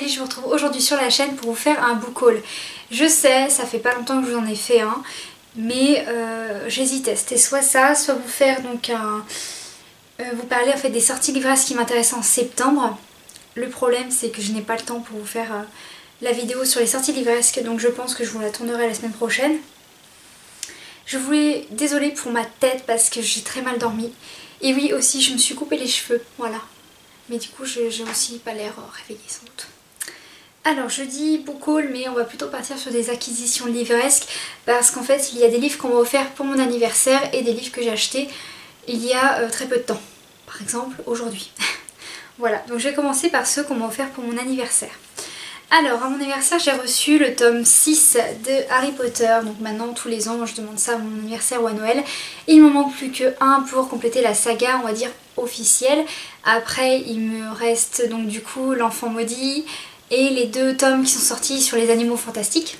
Amélie, je vous retrouve aujourd'hui sur la chaîne pour vous faire un book haul. Je sais, ça fait pas longtemps que je vous en ai fait un, mais j'hésitais. C'était soit ça, soit vous faire donc vous parler en fait des sorties livresques qui m'intéressent en septembre. Le problème c'est que je n'ai pas le temps pour vous faire la vidéo sur les sorties livresques, donc je pense que je vous la tournerai la semaine prochaine. Je voulais, désolée pour ma tête parce que j'ai très mal dormi. Et oui aussi je me suis coupé les cheveux, voilà. Mais du coup j'ai aussi pas l'air réveillée sans doute. Alors je dis book haul, mais on va plutôt partir sur des acquisitions livresques parce qu'en fait il y a des livres qu'on m'a offert pour mon anniversaire et des livres que j'ai achetés il y a très peu de temps. Par exemple aujourd'hui. Voilà, donc je vais commencer par ceux qu'on m'a offert pour mon anniversaire. Alors à mon anniversaire j'ai reçu le tome 6 de Harry Potter. Donc maintenant tous les ans moi je demande ça à mon anniversaire ou à Noël. Il m'en manque plus que un pour compléter la saga on va dire officielle. Après il me reste donc du coup l'Enfant Maudit et les 2 tomes qui sont sortis sur les animaux fantastiques,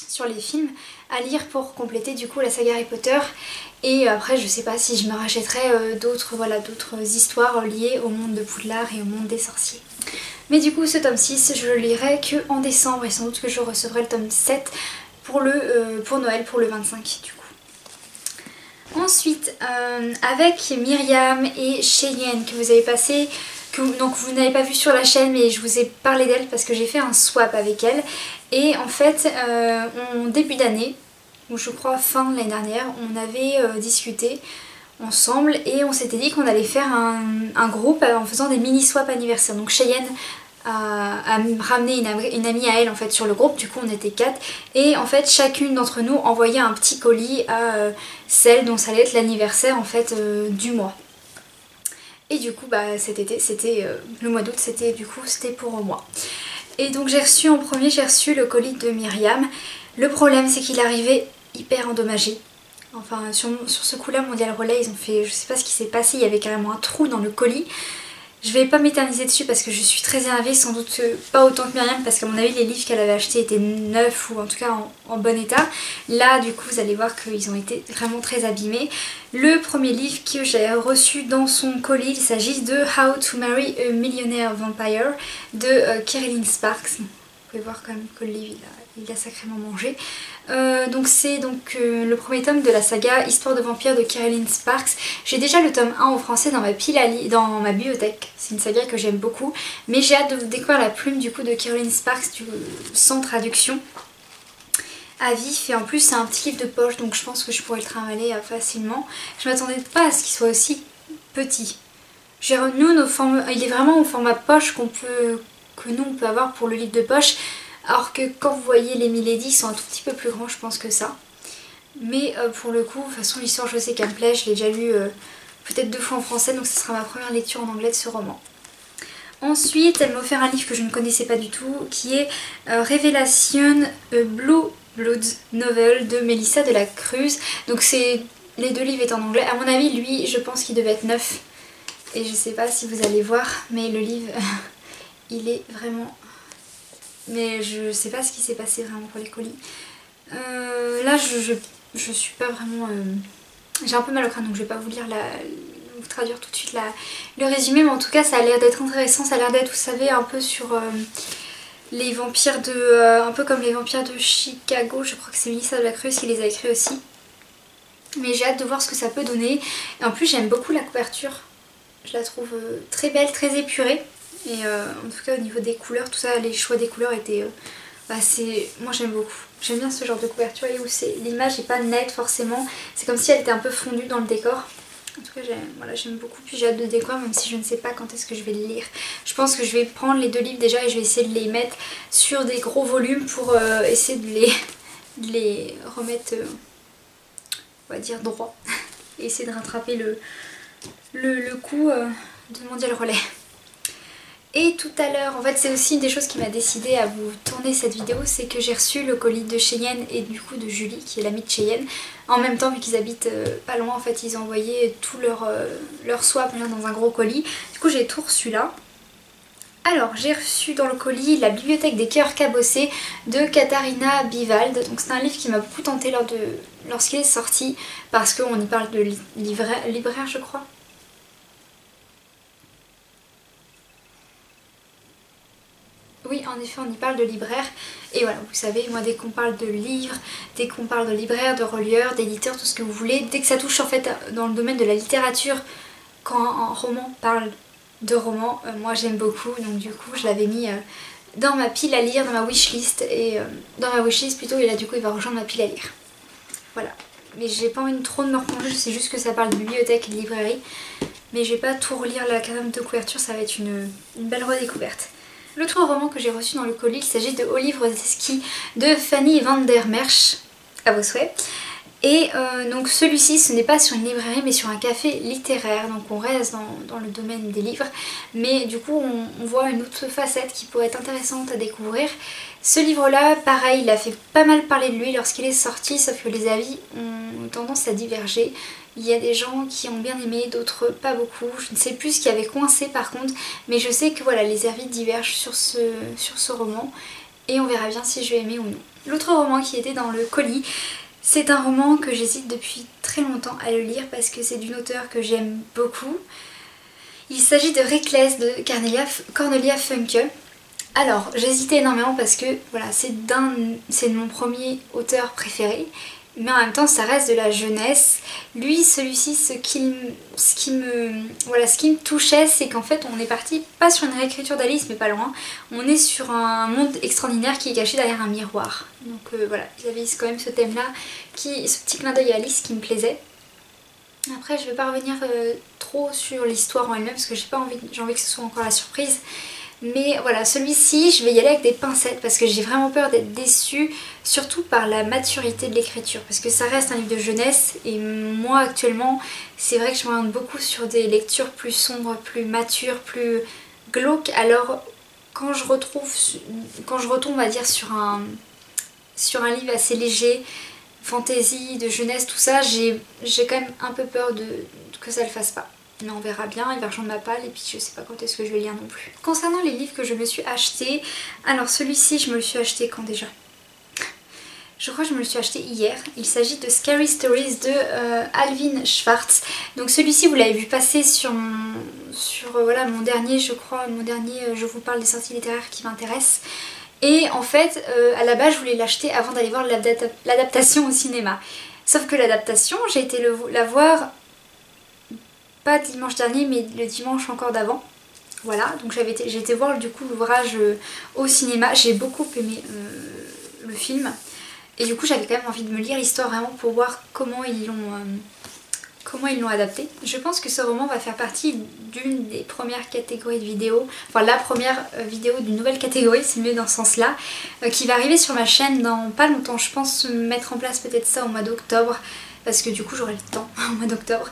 sur les films, à lire pour compléter du coup la saga Harry Potter. Et après je sais pas si je me rachèterai d'autres histoires liées au monde de Poudlard et au monde des sorciers. Mais du coup ce tome 6 je le lirai que en décembre et sans doute que je recevrai le tome 7 pour Noël, pour le 25 du coup. Ensuite avec Myriam et Cheyenne que vous avez passé, donc vous n'avez pas vu sur la chaîne mais je vous ai parlé d'elle parce que j'ai fait un swap avec elle. Et en fait en début d'année, ou je crois fin de l'année dernière, on avait discuté ensemble et on s'était dit qu'on allait faire un groupe en faisant des mini swaps anniversaires. Donc Cheyenne a ramené une amie à elle en fait sur le groupe, du coup on était 4 et en fait chacune d'entre nous envoyait un petit colis à celle dont ça allait être l'anniversaire en fait du mois. Et du coup bah cet été c'était le mois d'août, c'était pour moi. Et donc j'ai reçu en premier, j'ai reçu le colis de Myriam. Le problème c'est qu'il arrivait hyper endommagé. Enfin sur ce coup là Mondial Relay ils ont fait, je sais pas ce qui s'est passé, il y avait carrément un trou dans le colis. Je vais pas m'éterniser dessus parce que je suis très énervée, sans doute pas autant que Myriam parce qu'à mon avis les livres qu'elle avait achetés étaient neufs ou en tout cas en bon état. Là du coup vous allez voir qu'ils ont été vraiment très abîmés. Le premier livre que j'ai reçu dans son colis, il s'agit de How to Marry a Millionaire Vampire de Carolyn Sparks. Vous pouvez voir quand même que le livre il a sacrément mangé. Donc c'est le premier tome de la saga Histoire de vampire de Carolyn Sparks. J'ai déjà le tome 1 en français dans ma pile dans ma bibliothèque. C'est une saga que j'aime beaucoup. Mais j'ai hâte de découvrir la plume du coup de Carolyn Sparks sans traduction à vif. Et en plus c'est un petit livre de poche donc je pense que je pourrais le trimballer facilement. Je m'attendais pas à ce qu'il soit aussi petit. Nous, il est vraiment au format poche que nous on peut avoir pour le livre de poche. Alors que quand vous voyez les Milady, ils sont un tout petit peu plus grands je pense que ça. Mais pour le coup, de toute façon l'histoire je sais qu'elle me plaît, je l'ai déjà lu peut-être 2 fois en français, donc ce sera ma première lecture en anglais de ce roman. Ensuite elle m'a offert un livre que je ne connaissais pas du tout, qui est Révélation Blue Bloods Novel de Mélissa de la Cruz. Donc les 2 livres étaient en anglais. À mon avis lui je pense qu'il devait être neuf. Et je sais pas si vous allez voir, mais le livre il est vraiment... Mais je sais pas ce qui s'est passé vraiment pour les colis. Là je suis pas vraiment... J'ai un peu mal au crâne donc je vais pas vous lire vous traduire tout de suite le résumé. Mais en tout cas ça a l'air d'être intéressant. Ça a l'air d'être, vous savez, un peu sur les vampires un peu comme les vampires de Chicago. Je crois que c'est Mélissa de la Cruz qui les a écrits aussi. Mais j'ai hâte de voir ce que ça peut donner. Et en plus j'aime beaucoup la couverture. Je la trouve très belle, très épurée. Et en tout cas au niveau des couleurs, tout ça, les choix des couleurs étaient... moi j'aime beaucoup. J'aime bien ce genre de couverture et où l'image n'est pas nette forcément. C'est comme si elle était un peu fondue dans le décor. En tout cas j'aime beaucoup. Puis j'ai hâte de découvrir même si je ne sais pas quand est-ce que je vais le lire. Je pense que je vais prendre les 2 livres déjà et je vais essayer de les mettre sur des gros volumes pour essayer de les remettre, on va dire, droit. Et essayer de rattraper le coup de Mondial Relais. Et tout à l'heure, en fait c'est aussi une des choses qui m'a décidé à vous tourner cette vidéo, c'est que j'ai reçu le colis de Cheyenne et du coup de Julie qui est l'amie de Cheyenne. En même temps vu qu'ils habitent pas loin, en fait ils ont envoyé tout leur swap dans un gros colis. Du coup j'ai tout reçu là. Alors j'ai reçu dans le colis La bibliothèque des cœurs cabossés de Katharina Bivald. Donc c'est un livre qui m'a beaucoup tenté lorsqu'il est sorti parce qu'on y parle de libraire je crois. Oui, en effet, on y parle de libraire. Et voilà, vous savez, moi, dès qu'on parle de livres, dès qu'on parle de libraire, de relieur, d'éditeur, tout ce que vous voulez, dès que ça touche en fait dans le domaine de la littérature, quand un roman parle de roman, moi j'aime beaucoup. Donc du coup, je l'avais mis dans ma pile à lire, dans ma wishlist. Et dans ma wishlist plutôt, et là du coup, il va rejoindre ma pile à lire. Voilà. Mais j'ai pas envie trop de me replonger, c'est juste que ça parle de bibliothèque et de librairie. Mais je vais pas tout relire la quatrième de couverture, ça va être une belle redécouverte. L'autre roman que j'ai reçu dans le colis, il s'agit de Au livre des skis de Fanny van der Merch, à vos souhaits. Et donc celui-ci, ce n'est pas sur une librairie mais sur un café littéraire, donc on reste dans le domaine des livres, mais du coup on voit une autre facette qui pourrait être intéressante à découvrir. Ce livre-là, pareil, il a fait pas mal parler de lui lorsqu'il est sorti, sauf que les avis ont tendance à diverger. Il y a des gens qui ont bien aimé, d'autres pas beaucoup. Je ne sais plus ce qui avait coincé par contre, mais je sais que voilà, les avis divergent sur ce roman et on verra bien si je vais aimer ou non. L'autre roman qui était dans le colis, c'est un roman que j'hésite depuis très longtemps à le lire parce que c'est d'une auteure que j'aime beaucoup. Il s'agit de Reckless de Cornelia Funke. Alors, j'hésitais énormément parce que voilà, c'est mon premier auteur préféré. Mais en même temps ça reste de la jeunesse. Lui, celui-ci, ce qui me touchait, c'est qu'en fait on est parti pas sur une réécriture d'Alice mais pas loin. On est sur un monde extraordinaire qui est caché derrière un miroir. Donc voilà, il y avait quand même ce thème là, ce petit clin d'œil à Alice qui me plaisait. Après je vais pas revenir trop sur l'histoire en elle-même parce que j'ai envie que ce soit encore la surprise. Mais voilà, celui-ci, je vais y aller avec des pincettes parce que j'ai vraiment peur d'être déçue, surtout par la maturité de l'écriture. Parce que ça reste un livre de jeunesse et moi actuellement, c'est vrai que je m'oriente beaucoup sur des lectures plus sombres, plus matures, plus glauques. Alors quand je retombe, on va dire, sur un livre assez léger, fantasy, de jeunesse, tout ça, j'ai quand même un peu peur que ça le fasse pas. Mais on verra bien, il va rejoindre ma palle et puis je sais pas quand est-ce que je vais lire non plus. Concernant les livres que je me suis acheté, alors celui-ci je me le suis acheté quand déjà? Je crois que je me le suis acheté hier. Il s'agit de Scary Stories de Alvin Schwartz. Donc celui-ci vous l'avez vu passer sur voilà, mon dernier, je crois, je vous parle des sorties littéraires qui m'intéressent. Et en fait, à la base je voulais l'acheter avant d'aller voir l'adaptation au cinéma. Sauf que l'adaptation, j'ai été la voir pas dimanche dernier mais le dimanche encore d'avant. Voilà, donc j'ai été voir du coup l'ouvrage au cinéma. J'ai beaucoup aimé le film et du coup j'avais quand même envie de me lire l'histoire vraiment pour voir comment ils l'ont adapté. Je pense que ce roman va faire partie d'une des premières catégories de vidéos, enfin la première vidéo d'une nouvelle catégorie, c'est mieux dans ce sens là, qui va arriver sur ma chaîne dans pas longtemps. Je pense mettre en place peut-être ça au mois d'octobre parce que du coup j'aurai le temps au mois d'octobre.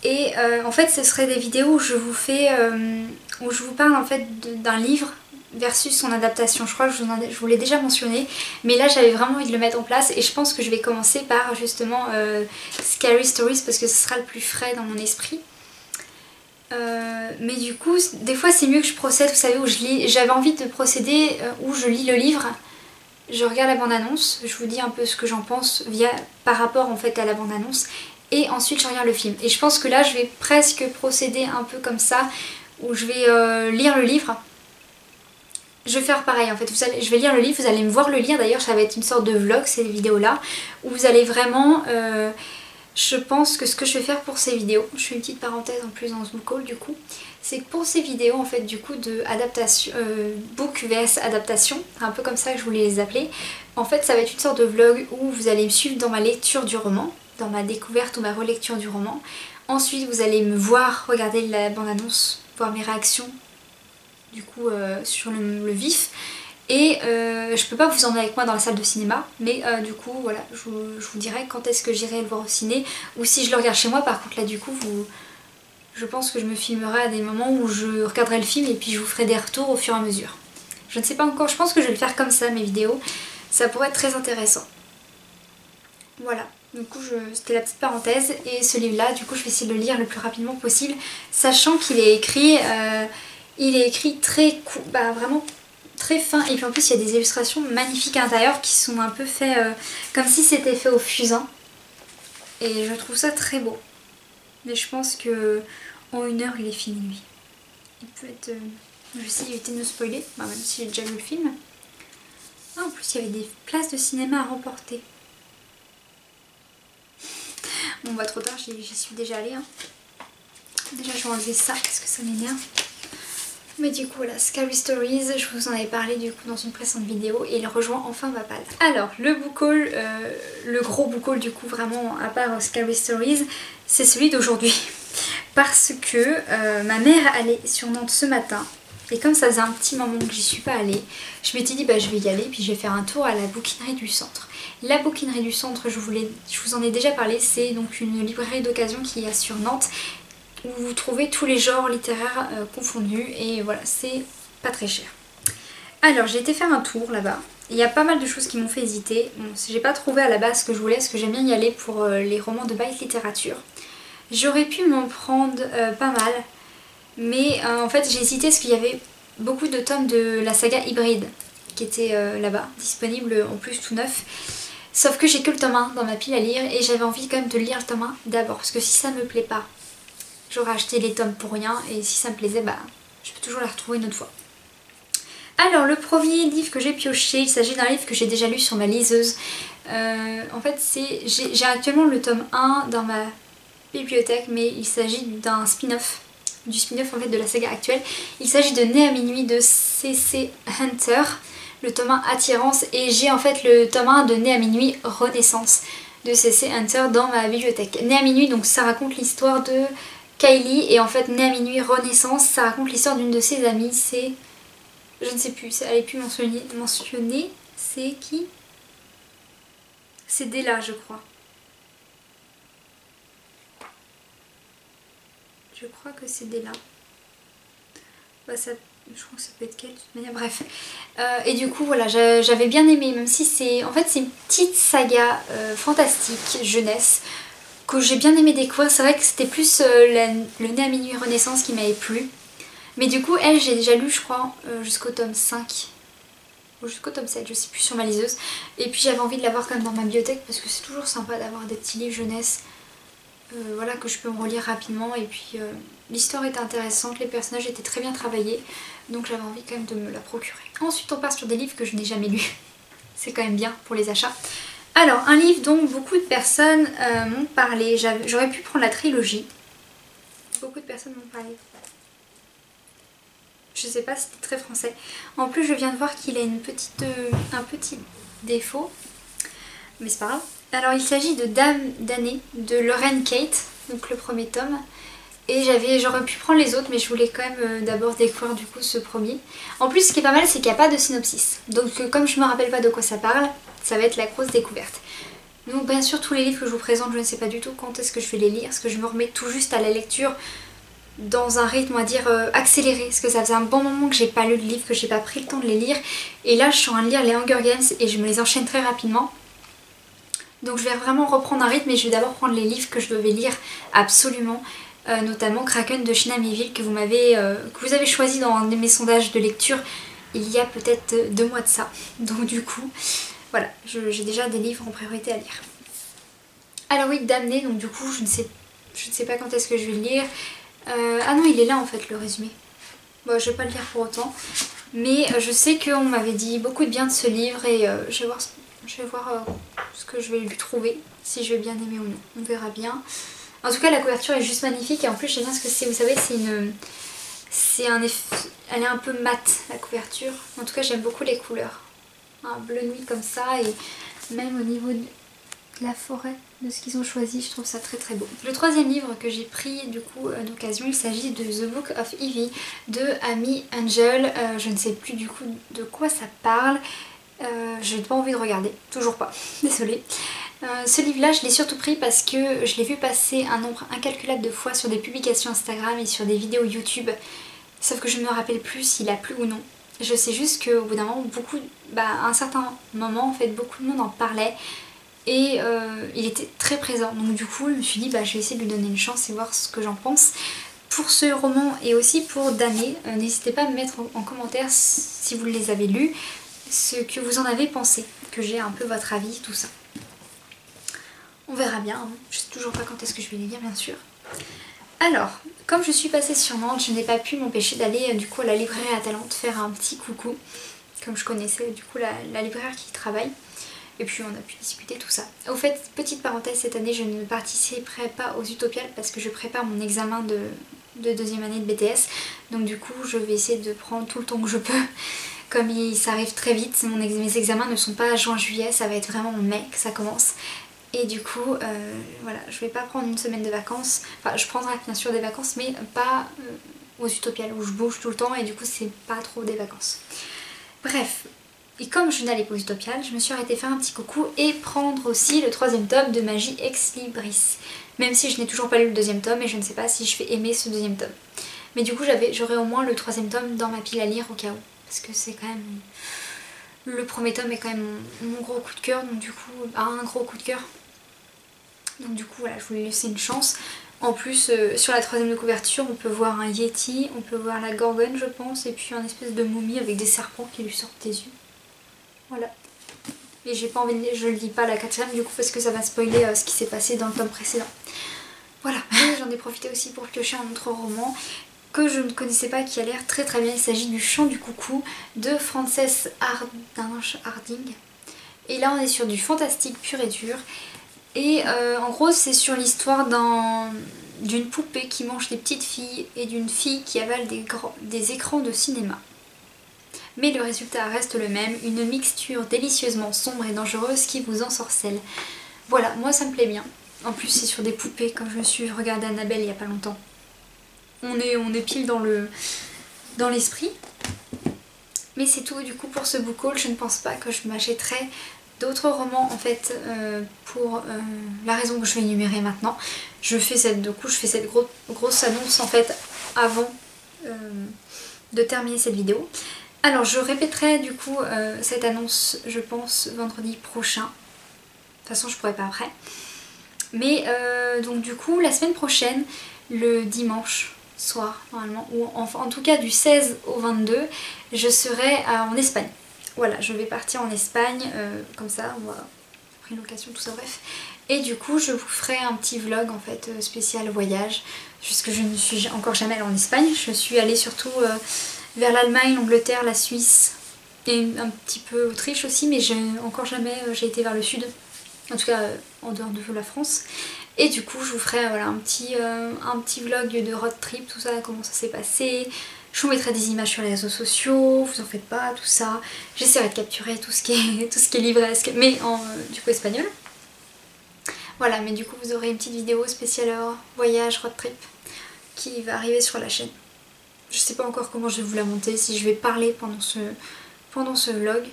Et en fait ce serait des vidéos où je vous parle en fait d'un livre versus son adaptation. Je crois que je vous l'ai déjà mentionné, mais là j'avais vraiment envie de le mettre en place et je pense que je vais commencer par justement Scary Stories parce que ce sera le plus frais dans mon esprit. Mais du coup des fois c'est mieux que je procède, vous savez, où je lis. J'avais envie de procéder où je lis le livre, je regarde la bande-annonce, je vous dis un peu ce que j'en pense par rapport en fait à la bande-annonce. Et ensuite je regarde le film. Et je pense que là je vais presque procéder un peu comme ça, où je vais lire le livre. Je vais faire pareil en fait, je vais lire le livre, vous allez me voir le lire. D'ailleurs ça va être une sorte de vlog ces vidéos là, où vous allez vraiment... je pense que ce que je vais faire pour ces vidéos, je fais une petite parenthèse en plus dans ce book haul du coup, c'est que pour ces vidéos en fait du coup de adaptation, book vs adaptation, un peu comme ça que je voulais les appeler, en fait ça va être une sorte de vlog où vous allez me suivre dans ma lecture du roman, dans ma découverte ou ma relecture du roman. Ensuite vous allez me voir regarder la bande-annonce, voir mes réactions du coup sur le vif. Et je peux pas vous emmener avec moi dans la salle de cinéma, mais du coup voilà, je vous dirai quand est-ce que j'irai le voir au ciné, ou si je le regarde chez moi. Par contre là du coup je pense que je me filmerai à des moments où je regarderai le film et puis je vous ferai des retours au fur et à mesure. Je ne sais pas encore, je pense que je vais le faire comme ça mes vidéos, ça pourrait être très intéressant. Voilà. Du coup c'était la petite parenthèse et ce livre là du coup je vais essayer de le lire le plus rapidement possible, sachant qu'il est écrit très vraiment très fin, et puis en plus il y a des illustrations magnifiques à l'intérieur qui sont un peu fait comme si c'était fait au fusain et je trouve ça très beau. Mais je pense que en 1 heure il est fini lui. Il peut être Je vais essayer d'éviter de me spoiler, même si j'ai déjà vu le film. Ah, en plus il y avait des places de cinéma à remporter. Bon bah trop tard, j'y suis déjà allée. Hein. Déjà je vais enlever ça parce que ça m'énerve. Mais du coup voilà, Scary Stories, je vous en avais parlé du coup dans une précédente vidéo et il rejoint enfin ma palle. Alors le book haul, le gros book haul du coup vraiment à part Scary Stories, c'est celui d'aujourd'hui. Parce que ma mère allait sur Nantes ce matin et comme ça faisait un petit moment que j'y suis pas allée, je m'étais dit bah je vais y aller puis je vais faire un tour à la bouquinerie du centre. La bouquinerie du centre, je vous en ai déjà parlé, c'est donc une librairie d'occasion qu'il y a sur Nantes où vous trouvez tous les genres littéraires confondus et voilà, c'est pas très cher. Alors j'ai été faire un tour là-bas, il y a pas mal de choses qui m'ont fait hésiter. Bon, j'ai pas trouvé à la base ce que je voulais, parce que j'aime bien y aller pour les romans de Bite Littérature. J'aurais pu m'en prendre pas mal, mais en fait j'ai hésité parce qu'il y avait beaucoup de tomes de la saga Hybride qui étaient là-bas, disponibles en plus tout neuf. Sauf que j'ai que le tome 1 dans ma pile à lire et j'avais envie quand même de lire le tome 1 d'abord, parce que si ça me plaît pas, j'aurais acheté les tomes pour rien et si ça me plaisait, bah je peux toujours les retrouver une autre fois. Alors le premier livre que j'ai pioché, il s'agit d'un livre que j'ai déjà lu sur ma liseuse. En fait j'ai actuellement le tome 1 dans ma bibliothèque, mais il s'agit d'un spin-off, du spin-off en fait de la saga actuelle. Il s'agit de Né à minuit de C.C. Hunter, le tome 1 Attirance, et j'ai en fait le tome 1 de Né à minuit Renaissance de C.C. Hunter dans ma bibliothèque. Né à minuit, donc ça raconte l'histoire de Kylie, et en fait Né à minuit Renaissance, ça raconte l'histoire d'une de ses amies, c'est... je ne sais plus, elle n'est plus mentionnée, c'est qui? C'est Della je crois. Je crois que c'est Della. Bah ça, je crois que ça peut être qu'elle de toute manière, bref. Et du coup voilà, j'avais bien aimé, même si c'est... en fait c'est une petite saga fantastique, jeunesse, que j'ai bien aimé découvrir. C'est vrai que c'était plus le Né à minuit Renaissance qui m'avait plu. Mais du coup elle j'ai déjà lu je crois jusqu'au tome 5. Ou jusqu'au tome 7, je sais plus, sur ma liseuse. Et puis j'avais envie de l'avoir quand même dans ma bibliothèque parce que c'est toujours sympa d'avoir des petits livres jeunesse. Voilà, que je peux me relire rapidement, et puis l'histoire était intéressante, les personnages étaient très bien travaillés, donc j'avais envie quand même de me la procurer. Ensuite on part sur des livres que je n'ai jamais lus, c'est quand même bien pour les achats. Alors un livre dont beaucoup de personnes m'ont parlé, j'aurais pu prendre la trilogie, beaucoup de personnes m'ont parlé. Je sais pas si c'était très français. En plus je viens de voir qu'il a un petit défaut, mais c'est pas grave. Alors il s'agit de Dame d'année de Lorraine Kate, donc le premier tome. Et j'aurais pu prendre les autres, mais je voulais quand même d'abord découvrir du coup ce premier. En plus ce qui est pas mal, c'est qu'il n'y a pas de synopsis. Donc comme je me rappelle pas de quoi ça parle, ça va être la grosse découverte. Donc bien sûr tous les livres que je vous présente, je ne sais pas du tout quand est-ce que je vais les lire, parce que je me remets tout juste à la lecture dans un rythme on va dire accéléré, parce que ça faisait un bon moment que j'ai pas lu de livres, que j'ai pas pris le temps de les lire. Et là je suis en train de lire les Hunger Games et je me les enchaîne très rapidement. Donc je vais vraiment reprendre un rythme, et je vais d'abord prendre les livres que je devais lire absolument, notamment Kraken de China Miéville que vous avez choisi dans un de mes sondages de lecture il y a peut-être 2 mois de ça. Donc du coup, voilà, j'ai déjà des livres en priorité à lire. Alors oui, Damnée, donc du coup je ne sais pas quand est-ce que je vais le lire. Ah non, il est là en fait le résumé. Bon, je vais pas le lire pour autant, mais je sais qu'on m'avait dit beaucoup de bien de ce livre, et je vais voir ce que je vais lui trouver, si je vais bien aimer ou non, on verra bien. En tout cas la couverture est juste magnifique, et en plus j'aime bien ce que c'est, vous savez elle est un peu mate la couverture, en tout cas j'aime beaucoup les couleurs, un bleu nuit comme ça, et même au niveau de la forêt de ce qu'ils ont choisi, je trouve ça très très beau. Le troisième livre que j'ai pris du coup d'occasion, il s'agit de The Book of Evie de Amy Angel. Je ne sais plus du coup de quoi ça parle. Je n'ai pas envie de regarder, toujours pas, désolée. Ce livre là je l'ai surtout pris parce que je l'ai vu passer un nombre incalculable de fois sur des publications Instagram et sur des vidéos YouTube, sauf que je ne me rappelle plus s'il a plu ou non. Je sais juste qu'au bout d'un moment, à un certain moment en fait, beaucoup de monde en parlait, et il était très présent, donc du coup je me suis dit je vais essayer de lui donner une chance et voir ce que j'en pense. Pour ce roman et aussi pour Damnée, n'hésitez pas à me mettre en commentaire si vous les avez lus, ce que vous en avez pensé, que j'ai un peu votre avis, tout ça. On verra bien, hein. Je sais toujours pas quand est-ce que je vais les lire bien sûr. Alors, comme je suis passée sur Nantes, je n'ai pas pu m'empêcher d'aller du coup à la librairie Atalante faire un petit coucou. Comme je connaissais du coup la libraire qui y travaille. Et puis on a pu discuter tout ça. Au fait, petite parenthèse, cette année je ne participerai pas aux Utopiales parce que je prépare mon examen de deuxième année de BTS. Donc du coup je vais essayer de prendre tout le temps que je peux. Comme ça arrive très vite, mes examens ne sont pas à juin-juillet, ça va être vraiment en mai que ça commence. Et du coup, voilà, je vais pas prendre une semaine de vacances. Enfin, je prendrai bien sûr des vacances, mais pas aux Utopiales où je bouge tout le temps et du coup c'est pas trop des vacances. Bref, et comme je n'allais pas aux Utopiales, je me suis arrêtée faire un petit coucou et prendre aussi le 3e tome de Magie Ex Libris. Même si je n'ai toujours pas lu le 2e tome et je ne sais pas si je vais aimer ce 2e tome. Mais du coup j'aurai au moins le 3e tome dans ma pile à lire au cas où. Parce que c'est quand même... Le 1er tome est quand même mon gros coup de cœur, donc du coup... un gros coup de cœur. Donc du coup voilà, je voulais laisser une chance. En plus, sur la 3e de couverture, on peut voir un Yeti, on peut voir la Gorgone je pense, et puis un espèce de momie avec des serpents qui lui sortent des yeux. Voilà. Et j'ai pas envie de... je le lis pas la 4e du coup parce que ça va spoiler ce qui s'est passé dans le tome précédent. Voilà, j'en ai profité aussi pour piocher un autre roman que je ne connaissais pas qui a l'air très très bien. Il s'agit du Chant du coucou de Frances Hardinge. Et là on est sur du fantastique pur et dur. Et en gros c'est sur l'histoire d'une poupée qui mange des petites filles et d'une fille qui avale des écrans de cinéma. Mais le résultat reste le même, une mixture délicieusement sombre et dangereuse qui vous ensorcelle. Voilà, moi ça me plaît bien. En plus c'est sur des poupées, comme je me suis regardé Annabelle il y a pas longtemps. On est pile dans l'esprit. Mais c'est tout du coup pour ce book haul. Je ne pense pas que je m'achèterai d'autres romans en fait pour la raison que je vais énumérer maintenant. Je fais cette grosse annonce en fait avant de terminer cette vidéo. Alors je répéterai du coup cette annonce je pense vendredi prochain. De toute façon je pourrai pas après. Mais donc du coup la semaine prochaine, le dimanche soir normalement, ou en tout cas du 16 au 22, je serai en Espagne. Voilà, je vais partir en Espagne, comme ça, on va prendre location, tout ça, bref. Et du coup, je vous ferai un petit vlog en fait spécial voyage, puisque je ne suis encore jamais allée en Espagne. Je suis allée surtout vers l'Allemagne, l'Angleterre, la Suisse et un petit peu Autriche aussi, mais encore jamais j'ai été vers le sud, en tout cas en dehors de la France. Et du coup, je vous ferai voilà, un petit vlog de road trip, tout ça, comment ça s'est passé. Je vous mettrai des images sur les réseaux sociaux, vous en faites pas, tout ça. J'essaierai de capturer tout ce qui est livresque, mais en du coup espagnol. Voilà, mais du coup vous aurez une petite vidéo spéciale voyage, road trip qui va arriver sur la chaîne. Je sais pas encore comment je vais vous la monter, si je vais parler pendant ce vlog,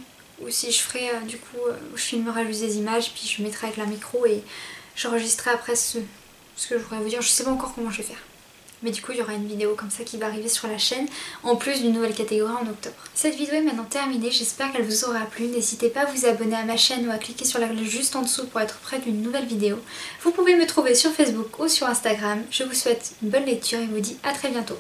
ou si je ferai du coup, je filmerai juste des images, puis je mettrai avec la micro et j'enregistrerai après ce que je voudrais vous dire. Je sais pas encore comment je vais faire. Mais du coup il y aura une vidéo comme ça qui va arriver sur la chaîne, en plus d'une nouvelle catégorie en octobre. Cette vidéo est maintenant terminée, j'espère qu'elle vous aura plu. N'hésitez pas à vous abonner à ma chaîne ou à cliquer sur la cloche juste en dessous pour être près d'une nouvelle vidéo. Vous pouvez me trouver sur Facebook ou sur Instagram. Je vous souhaite une bonne lecture et vous dis à très bientôt.